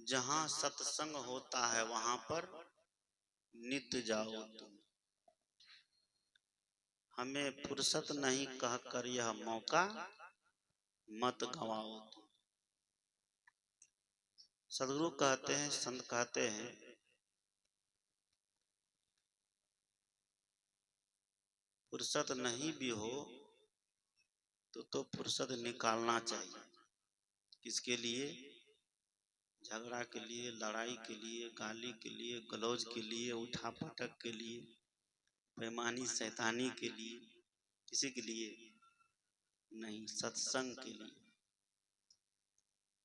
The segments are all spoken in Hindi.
जहां सत्संग होता है वहां पर नित्य जाओ तुम। हमें फुर्सत नहीं कहकर यह मौका मत गवाओ तुम। सदगुरु कहते हैं, संत कहते हैं, फुर्सत नहीं भी हो तो फुर्सत निकालना चाहिए। किसके लिए? झगड़ा के लिए, लड़ाई के लिए, गाली के लिए, गलौज के लिए, उठा पटक के लिए, बेईमानी शैतानी के लिए, किसी के लिए नहीं, सत्संग के लिए।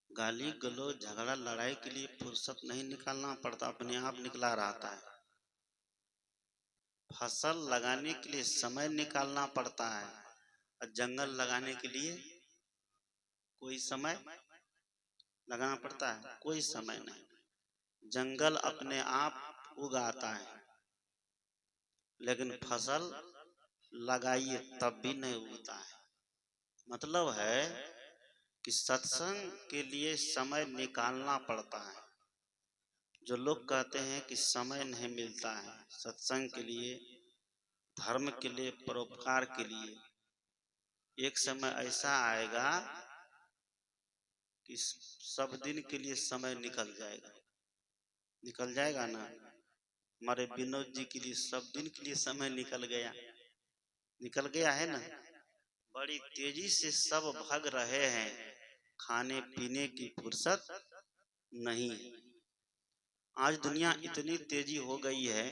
गाली गलौज झगड़ा लड़ाई के लिए फुर्सत नहीं निकालना पड़ता, अपने आप निकला रहता है। फसल लगाने के लिए समय निकालना पड़ता है, और जंगल लगाने के लिए कोई समय लगाना पड़ता है? कोई समय नहीं। जंगल अपने आप उगाता है, लेकिन फसल लगाइए तब भी नहीं उगता है। मतलब है कि सत्संग के लिए समय निकालना पड़ता है। जो लोग कहते हैं कि समय नहीं मिलता है सत्संग के लिए, धर्म के लिए, परोपकार के लिए, एक समय ऐसा आएगा कि सब दिन के लिए समय निकल जाएगा। निकल जाएगा ना? हमारे विनोद जी के लिए सब दिन के लिए समय निकल गया। निकल गया है ना? बड़ी तेजी से सब भाग रहे हैं, खाने पीने की फुर्सत नहीं है। आज दुनिया इतनी तेजी हो गई है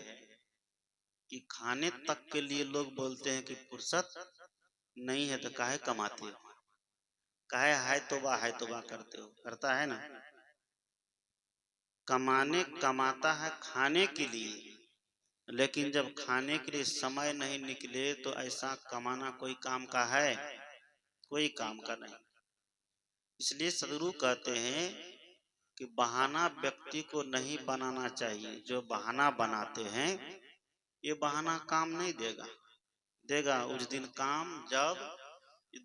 कि खाने तक के लिए लोग बोलते हैं कि फुर्सत नहीं है, तो काहे कमाते हो? काहे हाय तोबा करते हो? करता है ना? कमाता है खाने के लिए, लेकिन जब खाने के लिए समय नहीं निकले तो ऐसा कमाना कोई काम का है? कोई काम का नहीं। इसलिए सदगुरु कहते हैं कि बहाना व्यक्ति को नहीं बनाना चाहिए। जो बहाना बनाते हैं ये बहाना काम नहीं देगा। देगा उस दिन काम जब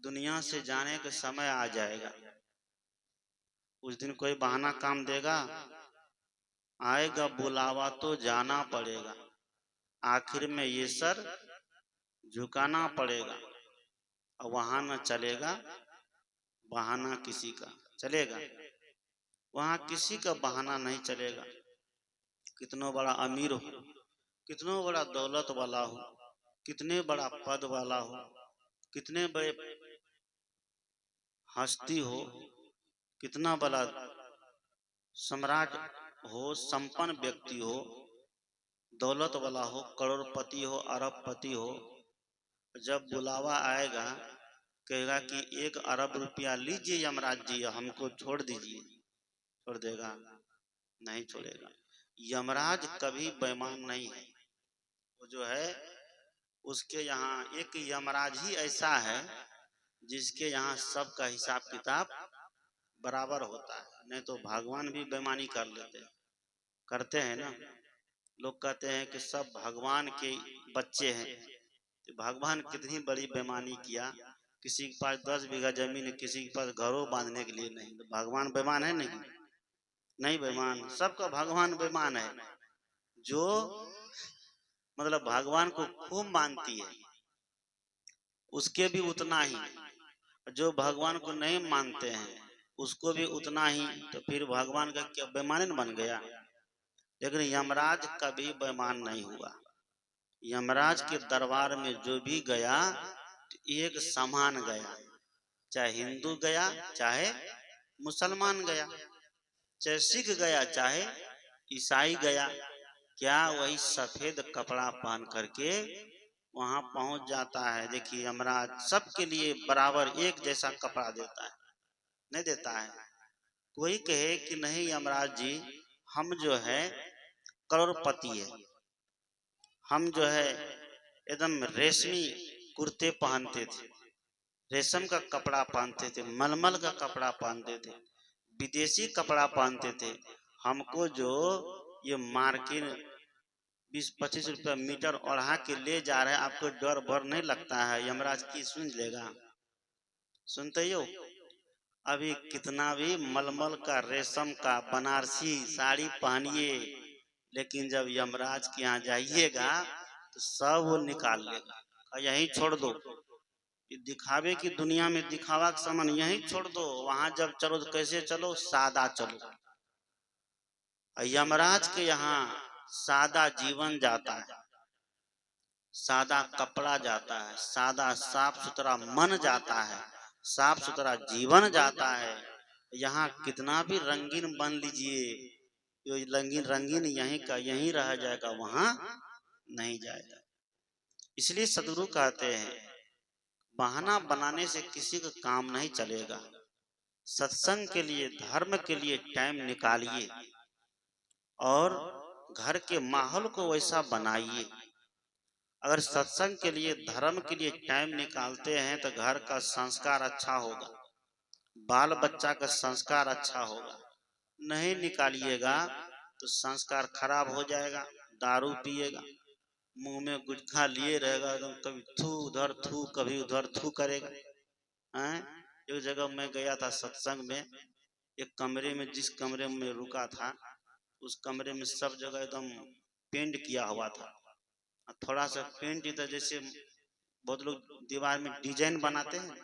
दुनिया से जाने का समय आ जाएगा। उस दिन कोई बहाना काम देगा? आएगा बुलावा तो जाना पड़ेगा। आखिर में ये सर झुकाना पड़ेगा, और वहां न चलेगा बहाना किसी का। चलेगा? वहां किसी का बहाना नहीं चलेगा। कितना बड़ा अमीर हो, कितना बड़ा दौलत वाला हो, कितने बड़ा पद वाला हो, कितने बड़े हस्ती हो, कितना बड़ा सम्राट हो, संपन्न व्यक्ति हो, दौलत वाला हो, करोड़पति हो, अरबपति हो, जब बुलावा आएगा कहेगा कि 1 अरब रुपया लीजिए यमराज जी, हमको छोड़ दीजिए। छोड़ देगा? नहीं छोड़ेगा। यमराज कभी बेईमान नहीं है। वो जो है उसके यहाँ एक यमराज ही ऐसा है जिसके यहाँ सबका हिसाब किताब बराबर होता है। नहीं तो भगवान भी बेईमानी कर लेते हैं, करते हैं ना। लोग कहते हैं कि सब भगवान के बच्चे हैं, तो भगवान कितनी बड़ी बेईमानी किया। किसी के पास 10 बीघा जमीन है, किसी के पास घरों बांधने के लिए नहीं, तो भगवान बेईमान है? नहीं, नहीं बेईमान। सबका भगवान बेईमान है। जो मतलब भगवान को खूब मानती है उसके भी उतना ही, जो भगवान को नहीं मानते हैं उसको भी उतना ही। तो फिर भगवान का क्या बेईमान बन गया? लेकिन यमराज कभी बेईमान नहीं हुआ। यमराज के दरबार में जो भी गया तो एक समान गया, चाहे हिंदू गया, चाहे मुसलमान गया, चाहे सिख गया, चाहे ईसाई गया। क्या वही सफेद कपड़ा पहन करके वहां पहुंच जाता है? देखिए यमराज सबके लिए बराबर एक जैसा कपड़ा देता है, नहीं देता है। कोई कहे कि नहीं यमराज जी, हम जो है करोड़पति है, हम जो है एकदम रेशमी कुर्ते पहनते थे, रेशम का कपड़ा पहनते थे, मलमल का कपड़ा पहनते थे, विदेशी कपड़ा पहनते थे, हमको जो ये मार्केट 20-25 रुपया मीटर ओढ़ा के ले जा रहे हैं, आपको डर भर नहीं लगता है? यमराज की सुन लेगा? सुनते हो? अभी कितना भी मलमल का, रेशम का, बनारसी साड़ी पहनिए, लेकिन जब यमराज के यहाँ जाइएगा तो सब वो निकाल लेगा, यहीं छोड़ दो, ये दिखावे की दुनिया में दिखावा का सामान यहीं छोड़ दो, वहां जब चलो तो कैसे चलो, सादा चलो। यमराज के यहाँ सादा जीवन जाता है, सादा कपड़ा जाता है, सादा साफ सुथरा मन जाता है, साफ सुथरा जीवन जाता है। यहाँ कितना भी रंगीन बन लीजिए, ये रंगीन रंगीन यहीं का यहीं रह जाएगा, वहां नहीं जाएगा। इसलिए सदगुरु कहते हैं बहाना बनाने से किसी का काम नहीं चलेगा। सत्संग के लिए, धर्म के लिए टाइम निकालिए और घर के माहौल को वैसा बनाइए। अगर सत्संग के लिए, धर्म के लिए टाइम निकालते हैं तो घर का संस्कार अच्छा होगा, बाल बच्चा का संस्कार अच्छा होगा। नहीं निकालिएगा तो संस्कार खराब हो जाएगा, दारू पिएगा, मुंह में गुटखा लिए रहेगा, एकदम कभी थू उधर थू, कभी उधर थू करेगा। एक जगह मैं गया था सत्संग में, एक कमरे में, जिस कमरे में रुका था उस कमरे में सब जगह एकदम पेंट किया हुआ था। थोड़ा सा पेंट इधर, जैसे बहुत लोग दीवार में डिजाइन बनाते हैं,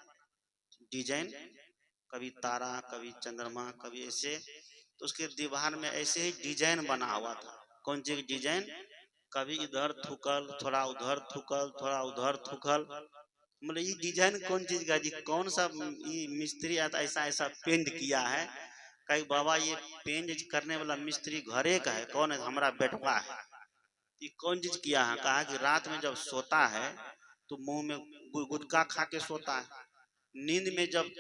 डिजाइन कभी तारा, कभी चंद्रमा, कभी ऐसे, तो उसके दीवार में ऐसे ही डिजाइन बना हुआ था। कौन सी डिजाइन, कभी इधर थूकल, थोड़ा उधर थूकल, थोड़ा उधर थूकल। मतलब ये डिजाइन कौन चीज का जी, कौन सा ये मिस्त्री आता ऐसा ऐसा पेंट किया है। कहीं बाबा ये पेंट करने वाला मिस्त्री घरे का है, कौन है, हमारा बेटवा है। ये कौन चीज किया है, कहा कि रात में जब सोता है तो मुंह में गुटखा खा के सोता है, नींद में जब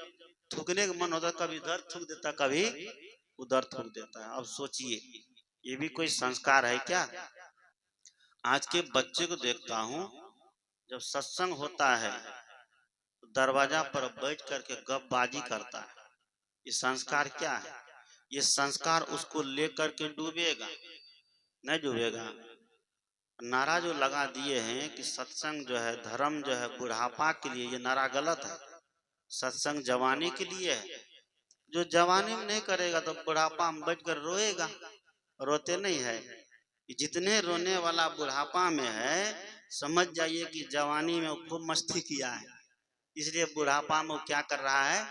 थूकने का मन होता कभी इधर थूक देता, कभी उधर थूक देता है। अब सोचिए ये भी कोई संस्कार है क्या? आज के बच्चे को देखता हूँ, जब सत्संग होता है तो दरवाजा पर बैठ करके गपबाजी करता है। ये संस्कार क्या है? ये संस्कार उसको लेकर के डूबेगा, नहीं डूबेगा। नारा जो लगा दिए हैं कि सत्संग जो है, धर्म जो है बुढ़ापा के लिए, ये नारा गलत है। सत्संग जवानी के लिए है। जो जवानी में नहीं करेगा तो बुढ़ापा में बैठ कर रोएगा, रोते नहीं है। जितने रोने वाला बुढ़ापा में है, समझ जाइए कि जवानी में खूब मस्ती किया है, इसलिए बुढ़ापा में क्या कर रहा है,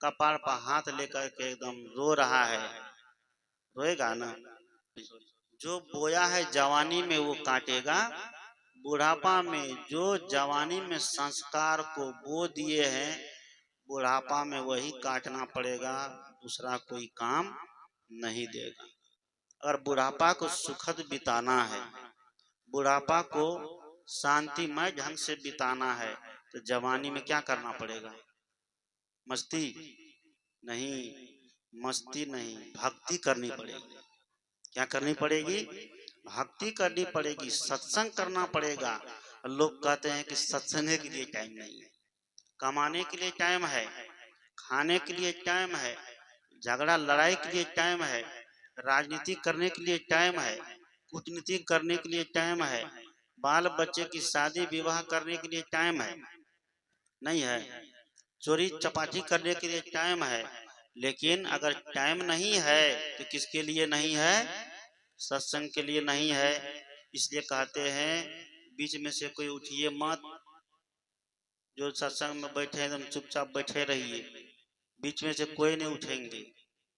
कपार पर हाथ लेकर के एकदम रो रहा है। रोएगा ना, जो बोया है जवानी में वो काटेगा। बुढ़ापा में जो जवानी में संस्कार को बो दिए हैं, बुढ़ापा में वही काटना पड़ेगा, दूसरा कोई काम नहीं देगा। अगर बुढ़ापा को सुखद बिताना है, बुढ़ापा को शांतिमय ढंग से बिताना है, तो जवानी में क्या करना पड़ेगा? मस्ती नहीं, मस्ती नहीं, भक्ति करनी पड़ेगी। क्या करनी पड़ेगी? भक्ति करनी पड़ेगी, सत्संग करना पड़ेगा। लोग कहते हैं कि सत्संग के लिए टाइम नहीं है, कमाने के लिए टाइम है, खाने के लिए टाइम है, झगड़ा लड़ाई के लिए टाइम है, राजनीति करने के लिए टाइम है, कूटनीति करने के लिए टाइम है, बाल बच्चे की शादी विवाह करने के लिए टाइम है, नहीं है, चोरी चपाटी करने के लिए टाइम है। लेकिन अगर टाइम नहीं है तो किसके लिए नहीं है? सत्संग के लिए नहीं है। इसलिए कहते हैं बीच में से कोई उठिए मत, जो सत्संग में बैठे एकदम चुपचाप बैठे रहिए, बीच में से कोई नहीं उठेंगे।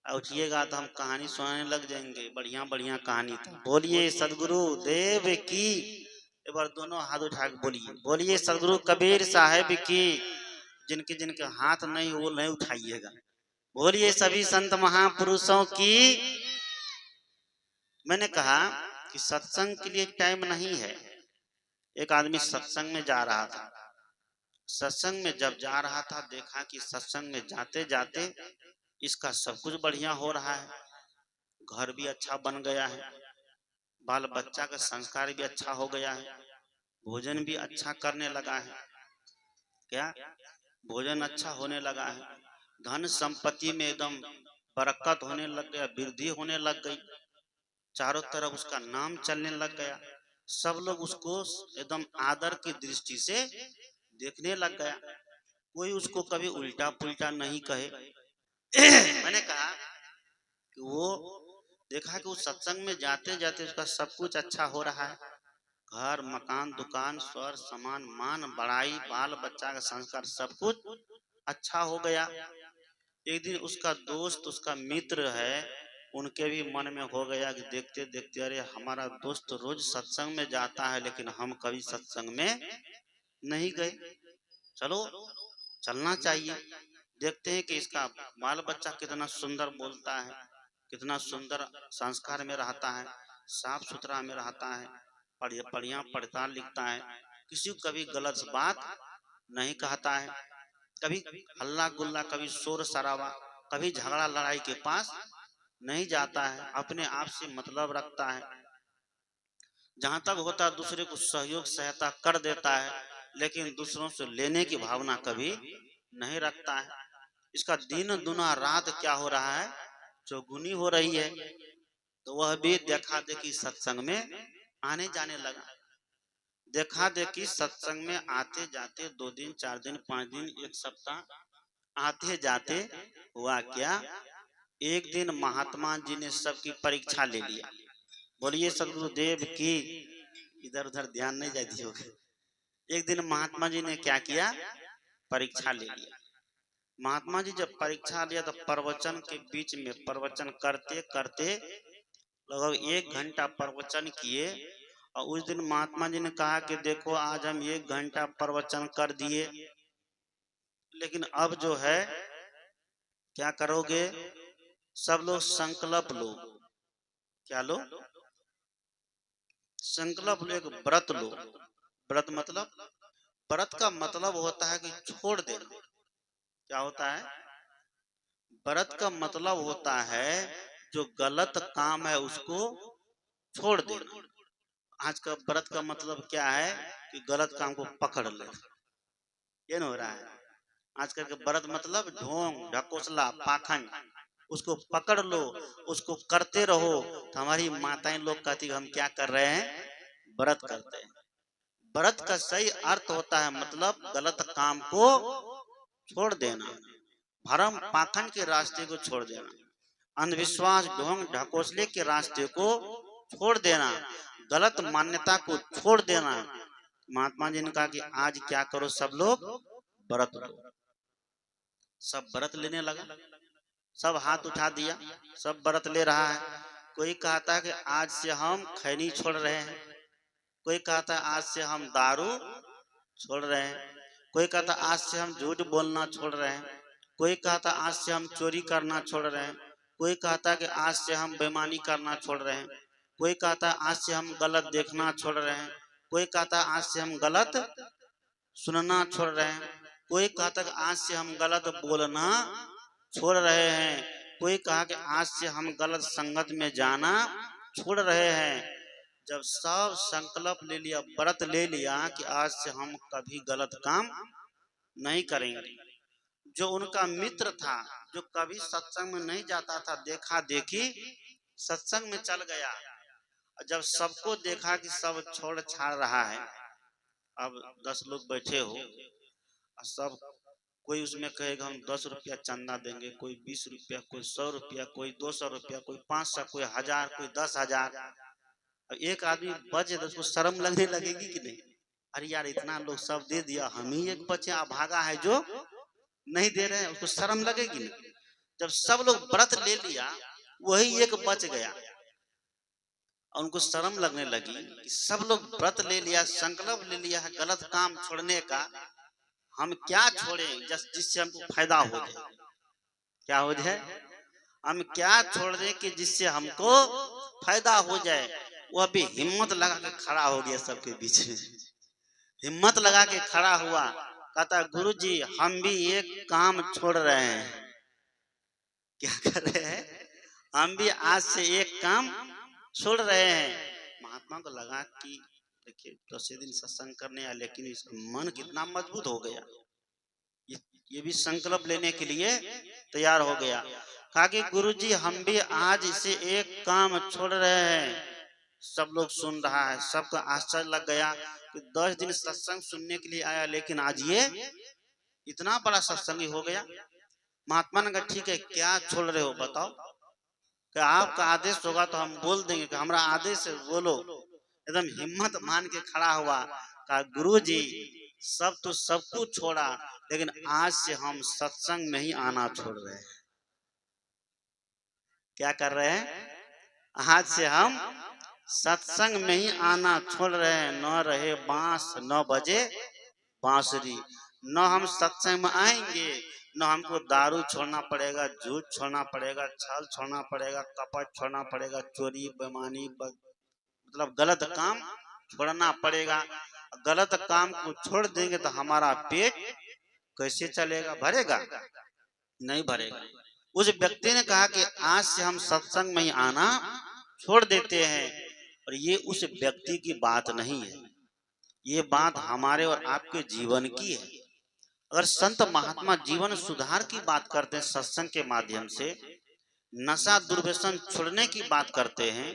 उठिएगा तो हम कहानी सुनाने लग जाएंगे, बढ़िया बढ़िया कहानी था। बोलिए सदगुरु देव की, एक बार दोनों हाथ उठा के बोलिए, बोलिए सदगुरु कबीर साहेब की। जिनके जिनके हाथ नहीं वो नहीं उठाइएगा। बोलिए सभी संत महापुरुषों की। मैंने कहा कि सत्संग के लिए टाइम नहीं है। एक आदमी सत्संग में जा रहा था, सत्संग में जब जा रहा था देखा कि सत्संग में जाते जाते इसका सब कुछ बढ़िया हो रहा है, घर भी अच्छा बन गया है, बाल बच्चा का संस्कार भी अच्छा हो गया है, भोजन भी अच्छा करने लगा है। क्या भोजन अच्छा होने लगा है, धन संपत्ति में एकदम बरकत होने लग गया, वृद्धि होने लग गई, चारों तरफ उसका नाम चलने लग गया, सब लोग उसको एकदम आदर की दृष्टि से देखने लग गया। कोई उसको कभी उल्टा पुल्टा नहीं कहे, मैंने कहा कि वो देखा कि उस सत्संग में जाते जाते उसका सब कुछ अच्छा हो रहा है, घर मकान दुकान स्वर समान मान बड़ाई बाल बच्चा का संस्कार सब कुछ अच्छा हो गया। एक दिन उसका दोस्त उसका मित्र है, उनके भी मन में हो गया कि देखते देखते अरे हमारा दोस्त रोज सत्संग में जाता है लेकिन हम कभी सत्संग में नहीं गए, चलो चलना चाहिए, देखते हैं कि इसका बाल बच्चा कितना सुंदर बोलता है, कितना सुंदर संस्कार में रहता है, साफ सुथरा में रहता है, बढ़िया पढ़ता लिखता है, किसी को कभी गलत बात नहीं कहता है, कभी हल्ला गुल्ला कभी शोर शराबा कभी झगड़ा लड़ाई के पास नहीं जाता है, अपने आप से मतलब रखता है, जहां तक होता है दूसरे को सहयोग सहायता कर देता है, लेकिन दूसरों से लेने की भावना कभी नहीं रखता है। इसका दिन दुना रात क्या हो रहा है, चौगुनी हो रही है। तो वह भी देखा देखी सत्संग में आने जाने लगा। देखा देखी सत्संग में आते जाते 2 दिन 4 दिन 5 दिन 1 सप्ताह आते जाते हुआ क्या, एक दिन महात्मा जी ने सबकी परीक्षा ले लिया। बोलिए सदगुरुदेव की। इधर उधर ध्यान नहीं जाती होगा। एक दिन महात्मा जी ने क्या किया, परीक्षा ले लिया। महात्मा जी जब परीक्षा लिया तो प्रवचन के बीच में प्रवचन करते करते लगभग 1 घंटा प्रवचन किए। और उस दिन महात्मा जी ने कहा कि देखो आज हम 1 घंटा प्रवचन कर दिए, लेकिन अब जो है क्या करोगे, सब लोग संकल्प लो। क्या लो, संकल्प लो, एक व्रत लो। व्रत मतलब, व्रत का मतलब होता है कि छोड़ देना। क्या होता है, व्रत का मतलब होता है जो गलत काम है उसको छोड़ देना। आज का व्रत का मतलब क्या है कि गलत काम को पकड़ ले, ये नहीं हो रहा है। आजकल के व्रत मतलब ढोंग ढकोसला पाखंड, उसको पकड़ लो, उसको करते रहो। तो हमारी माताएं लोग कहती हम क्या कर रहे हैं, व्रत करते हैं। व्रत का सही अर्थ होता है मतलब गलत काम को छोड़ देना, भरम पाखंड के रास्ते को छोड़ देना, अंधविश्वास ढोंग ढकोसले के रास्ते को छोड़ देना, गलत मान्यता को छोड़ देना। महात्मा जी ने कहा कि आज क्या करो, सब लोग व्रत लो। सब व्रत लेने लगा, सब हाथ उठा दिया, सब व्रत ले रहा है। कोई कहता है कि आज से हम खैनी छोड़ रहे हैं, कोई कहता है आज से हम दारू छोड़ रहे हैं, कोई कहता आज से हम झूठ बोलना छोड़ रहे हैं, कोई कहता आज से हम चोरी करना छोड़ रहे हैं, कोई कहता कि आज से हम बेईमानी करना छोड़ रहे हैं, कोई कहता आज से हम गलत देखना छोड़ रहे हैं, कोई कहता आज से हम गलत सुनना छोड़ रहे हैं, कोई कहता कि आज से हम गलत बोलना छोड़ रहे हैं, कोई कहा कि आज से हम गलत संगत में जाना छोड़ रहे हैं। जब सब संकल्प ले लिया, व्रत ले लिया कि आज से हम कभी गलत काम नहीं करेंगे, जो उनका मित्र था जो कभी सत्संग में नहीं जाता था, देखा देखी सत्संग में चल गया। जब सबको देखा कि सब छोड़ छाड़ रहा है, अब 10 लोग बैठे हो, सब कोई उसमें कहेगा हम 10 रुपया चंदा देंगे, कोई 20 रुपया, कोई 100 रुपया, कोई 200 रुपया, कोई 500, कोई 1000, कोई 10,000। एक आदमी बचे तो उसको शर्म लगने लगेगी कि नहीं, अरे यार इतना लोग सब दे दिया, हम ही एक बचे अभागा है जो नहीं दे रहे हैं, उसको शर्म लगेगी नहीं। जब सब लोग व्रत ले लिया, वही एक बच गया और उनको शर्म लगने लगी कि सब लोग व्रत ले लिया, संकल्प ले लिया है गलत काम छोड़ने का, हम क्या छोड़ें जिससे हमको फायदा हो जाए। क्या हो जाए, हम क्या छोड़ दें कि जिससे हमको फायदा हो जाए। वह भी हिम्मत लगा के खड़ा हो गया सबके बीच में, हिम्मत लगा के खड़ा हुआ, कहता गुरुजी हम भी एक काम छोड़ रहे हैं। क्या कर रहे हैं, हम भी आज से एक काम छोड़ रहे हैं। महात्मा को लगा कि देखिए 10 दिन सत्संग करने आया, लेकिन इसका मन कितना मजबूत हो गया, ये भी संकल्प लेने के लिए तैयार हो गया। कहा कि गुरुजी हम भी आज इसे एक काम छोड़ रहे हैं। सब लोग सुन रहा है, सबका आश्चर्य लग गया कि 10 दिन सत्संग सुनने के लिए आया, लेकिन आज ये इतना बड़ा सत्संगी हो गया। महात्मा ने कहा ठीक है, क्या छोड़ रहे हो बताओ। कि आपका आदेश होगा तो हम बोल देंगे, कि हमारा आदेश है बोलो। एकदम हिम्मत मान के खड़ा हुआ, कहा गुरु जी सब तो सब कुछ छोड़ा, लेकिन आज से हम सत्संग में ही आना छोड़ रहे हैं। क्या कर रहे हैं? आज से हम सत्संग में ही आना छोड़ रहे हैं। न रहे बांस न बजे बांसुरी, न हम सत्संग में आएंगे, न हमको दारू छोड़ना पड़ेगा, झूठ छोड़ना पड़ेगा, छल छोड़ना पड़ेगा, कपट छोड़ना पड़ेगा, चोरी बेईमानी मतलब गलत काम छोड़ना पड़ेगा। गलत काम को छोड़ देंगे तो हमारा पेट कैसे चलेगा, भरेगा? नहीं भरेगा। उस व्यक्ति ने कहा कि आज से हम सत्संग में ही आना छोड़ देते हैं। और ये उस व्यक्ति की बात नहीं है, ये बात हमारे और आपके जीवन की है। अगर संत महात्मा जीवन सुधार की बात करते हैं, सत्संग के माध्यम से नशा दुर्व्यसन छोड़ने की बात करते हैं,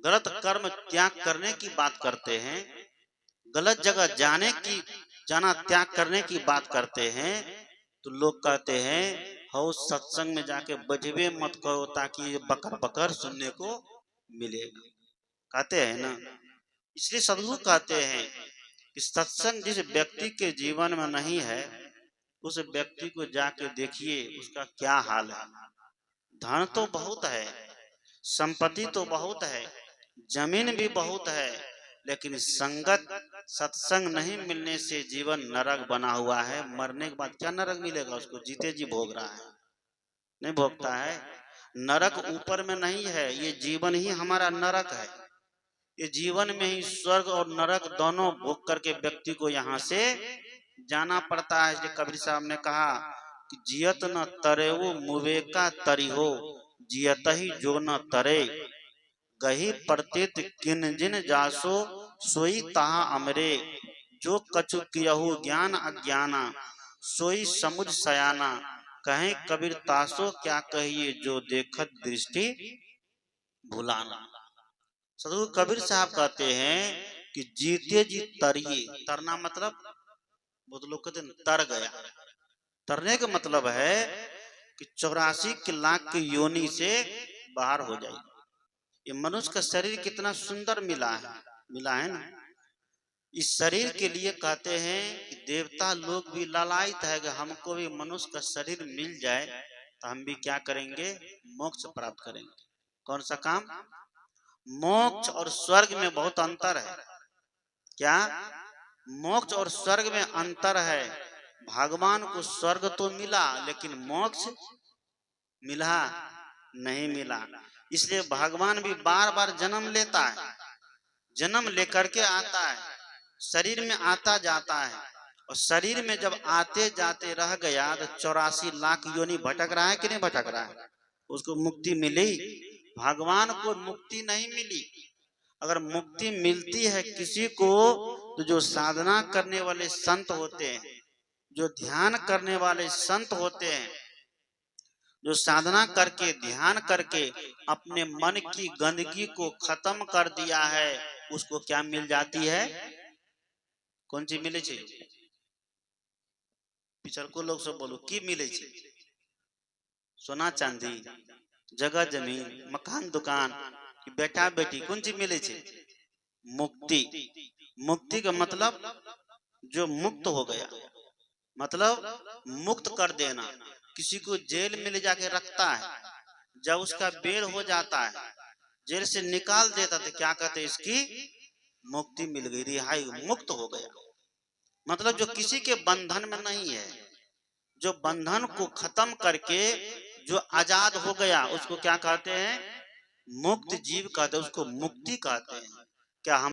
गलत कर्म त्याग करने की बात करते हैं, गलत जगह जाना त्याग करने की बात करते हैं, तो लोग कहते हैं हो सत्संग में जाके बजबे मत करो ताकि ये बकर बकर सुनने को मिलेगा, कहते हैं ना। इसलिए सदगुरु कहते हैं कि सत्संग जिस व्यक्ति के जीवन में नहीं है, उस व्यक्ति को जाके देखिए उसका क्या हाल है। धन तो बहुत है, संपत्ति तो बहुत है, जमीन भी बहुत है, लेकिन संगत सत्संग नहीं मिलने से जीवन नरक बना हुआ है। मरने के बाद क्या नरक मिलेगा उसको? जीते जी भोग रहा है, नहीं भोगता है। नरक ऊपर में नहीं है, ये जीवन ही हमारा नरक है। ये जीवन में ही स्वर्ग और नरक दोनों भोग करके व्यक्ति को यहाँ से जाना पड़ता है। इसलिए कबीर साहब ने कहा कि जियत न तरे वो मुवे का तरी हो, जियत ही जो न तरे, गही प्रतीत किन जिन जासो सोई ताहा अमरे, जो कछु कियहु ज्ञान अज्ञाना, सोई समुझ सयाना, कहें कबीर तासो क्या कहिए, जो देखत दृष्टि भुलाना। सदगुरु कबीर साहब कहते हैं कि जीते जी तरिए। तरना मतलब बहुत लोग कहते हैं तर गया। तरने का मतलब है कि 84 लाख की योनि से बाहर हो जाए। ये मनुष्य का शरीर कितना सुंदर मिला है ना। इस शरीर के लिए कहते हैं कि देवता लोग भी लालायित है कि हमको भी मनुष्य का शरीर मिल जाए तो हम भी क्या करेंगे? मोक्ष प्राप्त करेंगे। कौन सा काम? मोक्ष और स्वर्ग में बहुत अंतर है। क्या? मोक्ष और स्वर्ग में अंतर है। भगवान को स्वर्ग तो मिला लेकिन मोक्ष मिला नहीं मिला। इसलिए भगवान भी बार बार जन्म लेता है, जन्म लेकर के आता है, शरीर में आता जाता है। और शरीर में जब आते जाते रह गया तो 84 लाख योनि भटक रहा है कि नहीं भटक रहा है? उसको मुक्ति मिली? भगवान को मुक्ति नहीं मिली। अगर मुक्ति मिलती है किसी को तो जो साधना करने वाले संत होते हैं, जो ध्यान करने वाले संत होते हैं, जो साधना करके ध्यान करके अपने मन की गंदगी को खत्म कर दिया है, उसको क्या मिल जाती है? कौन चीज मिले छे? पिछल को लोग सब बोलो की मिले छे? सोना चांदी, जगह जमीन, मकान दुकान, कि बेटा बेटी, कौन चीज मिले छे? मुक्ति। मुक्ति का मतलब जो मुक्त हो गया, मतलब मुक्त कर देना। किसी को जेल में ले जाके रखता है, जब उसका बेल हो जाता है, जेल से निकाल देता तो क्या कहते हैं? इसकी मुक्ति मिल गई, रिहाई, मुक्त हो गया। मतलब जो किसी के बंधन में नहीं है, जो बंधन को खत्म करके जो आजाद हो गया, उसको क्या कहते हैं? मुक्त जीव कहते हैं, उसको मुक्ति कहते हैं। क्या हम